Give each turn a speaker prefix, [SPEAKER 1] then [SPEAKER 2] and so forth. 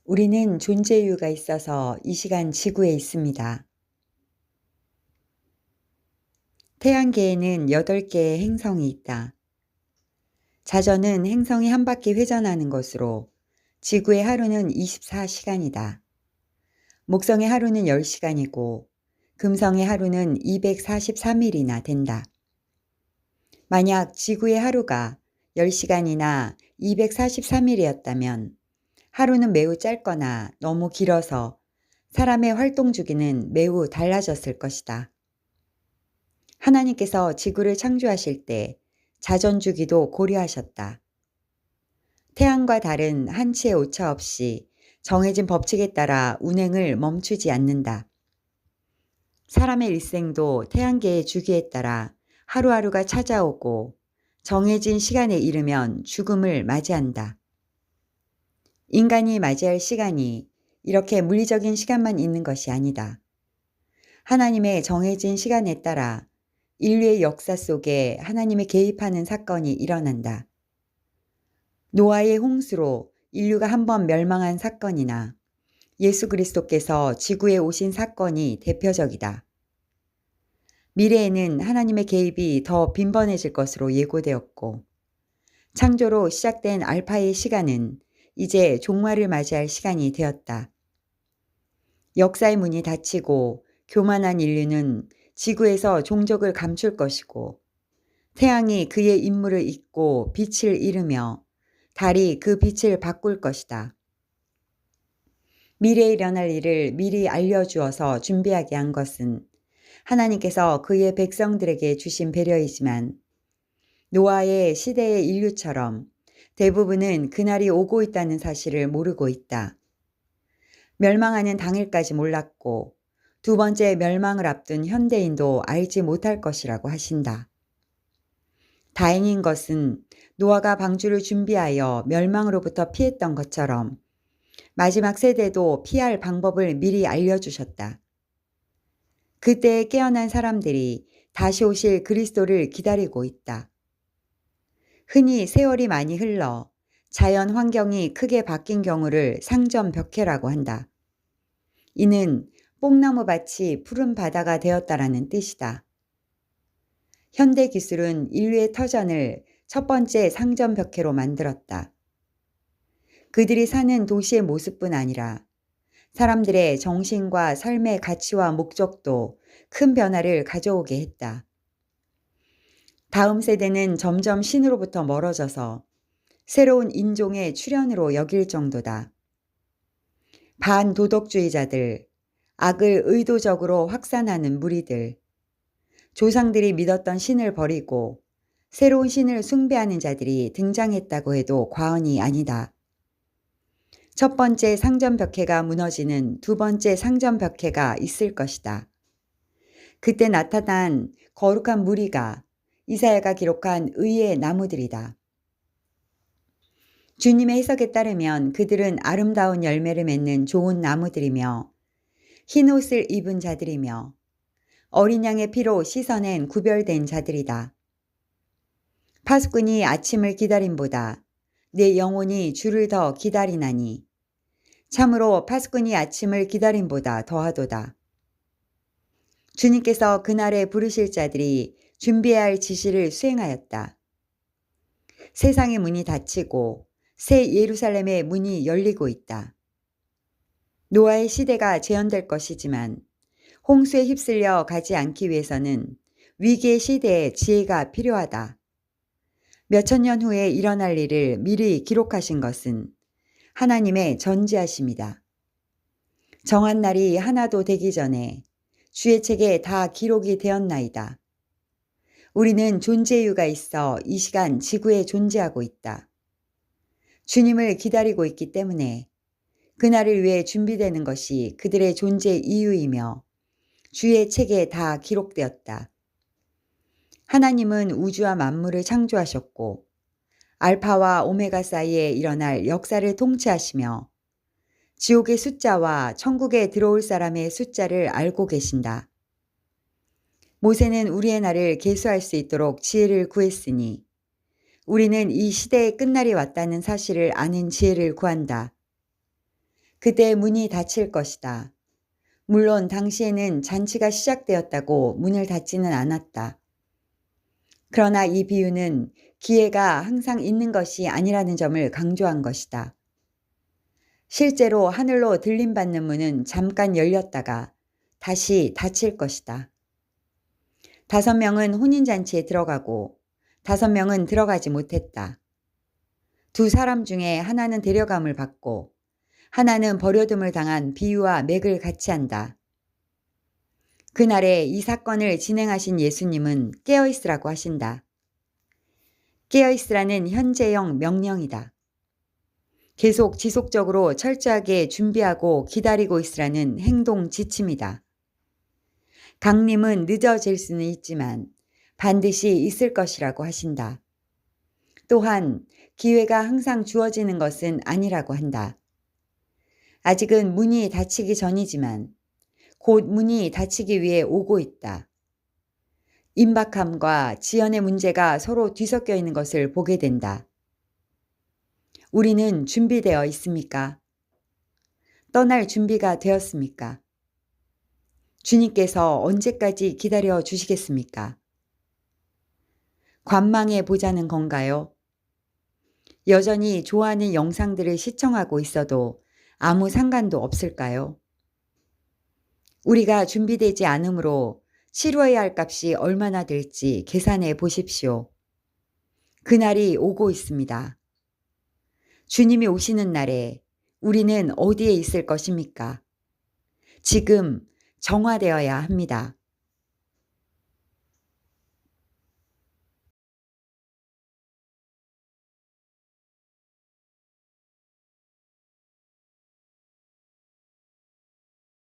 [SPEAKER 1] 우리는 존재 이유가 있어서 이 시간 지구에 있습니다. 태양계에는 8개의 행성이 있다. 자전은 행성이 한 바퀴 회전하는 것으로 지구의 하루는 24시간이다. 목성의 하루는 10시간이고 금성의 하루는 243일이나 된다. 만약 지구의 하루가 10시간이나 243일이었다면 하루는 매우 짧거나 너무 길어서 사람의 활동 주기는 매우 달라졌을 것이다. 하나님께서 지구를 창조하실 때 자전 주기도 고려하셨다. 태양과 달은 한치의 오차 없이 정해진 법칙에 따라 운행을 멈추지 않는다. 사람의 일생도 태양계의 주기에 따라 하루하루가 찾아오고 정해진 시간에 이르면 죽음을 맞이한다. 인간이 맞이할 시간이 이렇게 물리적인 시간만 있는 것이 아니다. 하나님의 정해진 시간에 따라 인류의 역사 속에 하나님이 개입하는 사건이 일어난다. 노아의 홍수로 인류가 한번 멸망한 사건이나 예수 그리스도께서 지구에 오신 사건이 대표적이다. 미래에는 하나님의 개입이 더 빈번해질 것으로 예고되었고, 창조로 시작된 알파의 시간은 이제 종말을 맞이할 시간이 되었다. 역사의 문이 닫히고 교만한 인류는 지구에서 종족을 감출 것이고, 태양이 그의 임무를 잇고 빛을 잃으며 달이 그 빛을 바꿀 것이다. 미래에 일어날 일을 미리 알려주어서 준비하게 한 것은 하나님께서 그의 백성들에게 주신 배려이지만, 노아의 시대의 인류처럼 대부분은 그날이 오고 있다는 사실을 모르고 있다. 멸망하는 당일까지 몰랐고 두 번째 멸망을 앞둔 현대인도 알지 못할 것이라고 하신다. 다행인 것은 노아가 방주를 준비하여 멸망으로부터 피했던 것처럼 마지막 세대도 피할 방법을 미리 알려주셨다. 그때에 깨어난 사람들이 다시 오실 그리스도를 기다리고 있다. 흔히 세월이 많이 흘러 자연 환경이 크게 바뀐 경우를 상전벽해라고 한다. 이는 뽕나무밭이 푸른 바다가 되었다라는 뜻이다. 현대 기술은 인류의 터전을 첫 번째 상전벽해로 만들었다. 그들이 사는 도시의 모습뿐 아니라 사람들의 정신과 삶의 가치와 목적도 큰 변화를 가져오게 했다. 다음 세대는 점점 신으로부터 멀어져서 새로운 인종의 출현으로 여길 정도다. 반도덕주의자들, 악을 의도적으로 확산하는 무리들, 조상들이 믿었던 신을 버리고 새로운 신을 숭배하는 자들이 등장했다고 해도 과언이 아니다. 첫 번째 상전벽해가 무너지는 두 번째 상전벽해가 있을 것이다. 그때 나타난 거룩한 무리가 이사야가 기록한 의의 나무들이다. 주님의 해석에 따르면 그들은 아름다운 열매를 맺는 좋은 나무들이며 흰 옷을 입은 자들이며 어린 양의 피로 씻어낸 구별된 자들이다. 파수꾼이 아침을 기다림보다 내 영혼이 주를 더 기다리나니 참으로 파수꾼이 아침을 기다림보다 더하도다. 주님께서 그날에 부르실 자들이 준비해야 할 지시를 수행하였다. 세상의 문이 닫히고 새 예루살렘의 문이 열리고 있다. 노아의 시대가 재현될 것이지만 홍수에 휩쓸려 가지 않기 위해서는 위기의 시대에 지혜가 필요하다. 몇천 년 후에 일어날 일을 미리 기록하신 것은 하나님의 전지하심이다. 정한 날이 하나도 되기 전에 주의 책에 다 기록이 되었나이다. 우리는 존재 이유가 있어 이 시간 지구에 존재하고 있다. 주님을 기다리고 있기 때문에 그날을 위해 준비되는 것이 그들의 존재 이유이며 주의 책에 다 기록되었다. 하나님은 우주와 만물을 창조하셨고 알파와 오메가 사이에 일어날 역사를 통치하시며 지옥의 숫자와 천국에 들어올 사람의 숫자를 알고 계신다. 모세는 우리의 날을 계수할 수 있도록 지혜를 구했으니 우리는 이 시대의 끝날이 왔다는 사실을 아는 지혜를 구한다. 그때 문이 닫힐 것이다. 물론 당시에는 잔치가 시작되었다고 문을 닫지는 않았다. 그러나 이 비유는 기회가 항상 있는 것이 아니라는 점을 강조한 것이다. 실제로 하늘로 들림받는 문은 잠깐 열렸다가 다시 닫힐 것이다. 5명은 혼인잔치에 들어가고 5명은 들어가지 못했다. 2사람 중에 하나는 데려감을 받고 하나는 버려둠을 당한 비유와 맥을 같이 한다. 그날에 이 사건을 진행하신 예수님은 깨어있으라고 하신다. 깨어있으라는 현재형 명령이다. 계속 지속적으로 철저하게 준비하고 기다리고 있으라는 행동 지침이다. 강림은 늦어질 수는 있지만 반드시 있을 것이라고 하신다. 또한 기회가 항상 주어지는 것은 아니라고 한다. 아직은 문이 닫히기 전이지만 곧 문이 닫히기 위해 오고 있다. 임박함과 지연의 문제가 서로 뒤섞여 있는 것을 보게 된다. 우리는 준비되어 있습니까? 떠날 준비가 되었습니까? 주님께서 언제까지 기다려 주시겠습니까? 관망해 보자는 건가요? 여전히 좋아하는 영상들을 시청하고 있어도 아무 상관도 없을까요? 우리가 준비되지 않으므로 치루어야 할 값이 얼마나 될지 계산해 보십시오. 그날이 오고 있습니다. 주님이 오시는 날에 우리는 어디에 있을 것입니까? 지금 정화되어야 합니다.